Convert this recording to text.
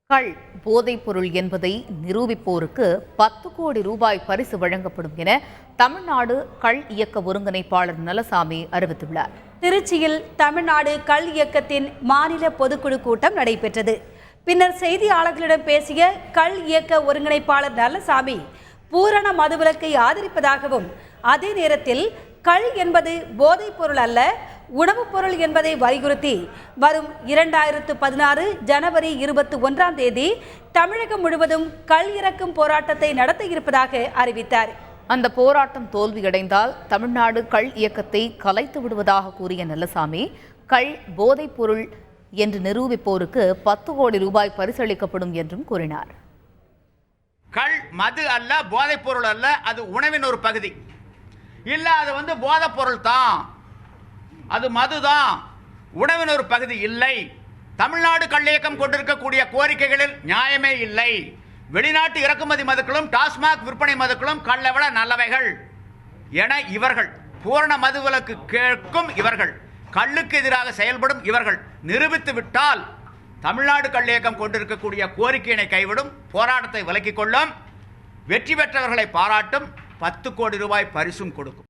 கள் போதைப் பொருள் என்பதை நிரூபிப்போருக்கு 10 கோடி ரூபாய் பரிசு வழங்கப்படும் என தமிழ்நாடு கள் இயக்க ஒருங்கிணைப்பாளர் நலசாமி அறிவித்துள்ளார். திருச்சியில் தமிழ்நாடு கள் இயக்கத்தின் மாநில பொதுக்குழு கூட்டம் நடைபெற்றது. பின்னர் செய்தியாளர்களிடம் பேசிய கள் இயக்க ஒருங்கிணைப்பாளர் நலசாமி பூரண மதுவிலக்கை ஆதரிப்பதாகவும், அதே நேரத்தில் கள் என்பது போதைப் பொருள் அல்ல, உணவுப் பொருள் என்பதை வலியுறுத்தி வரும் 2016 ஜனவரி 21ஆம் தேதி தமிழகம் முழுவதும் கள் இறக்கும் போராட்டத்தை நடத்த இருப்பதாக அறிவித்தார். அந்த போராட்டம் தோல்வியடைந்தால் தமிழ்நாடு கள் இயக்கத்தை கலைத்து விடுவதாக கூறிய நல்லசாமி, கள் போதைப் பொருள் என்று நிரூபிப்போருக்கு 10 கோடி ரூபாய் பரிசளிக்கப்படும் என்றும் கூறினார். கள் மது அல்ல, போதைப் பொருள் அல்ல, அது உணவின் ஒரு பகுதி இல்ல. அது போதைப் பொருள் தான், அது மதுதான், உணவின் ஒரு பகுதி இல்லை. தமிழ்நாடு கள் இயக்கம் கொண்டிருக்கக்கூடிய கோரிக்கைகளில் நியாயமே இல்லை. வெளிநாட்டு இறக்குமதி மதுக்களும் டாஸ்மாக் விற்பனை மதுக்களும் கல்லை விட நல்லவைகள் என இவர்கள் பூரண மதுவிலக்கு கேட்கும் இவர்கள், கல்லுக்கு எதிராக செயல்படும் இவர்கள் நிரூபித்து விட்டால் தமிழ்நாடு கள் இயக்கம் கொண்டிருக்கக்கூடிய கோரிக்கையினை கைவிடும், போராட்டத்தை விலக்கிக் கொள்ளும், வெற்றி பெற்றவர்களை பாராட்டும், 10 கோடி ரூபாய் பரிசும் கொடுக்கும்.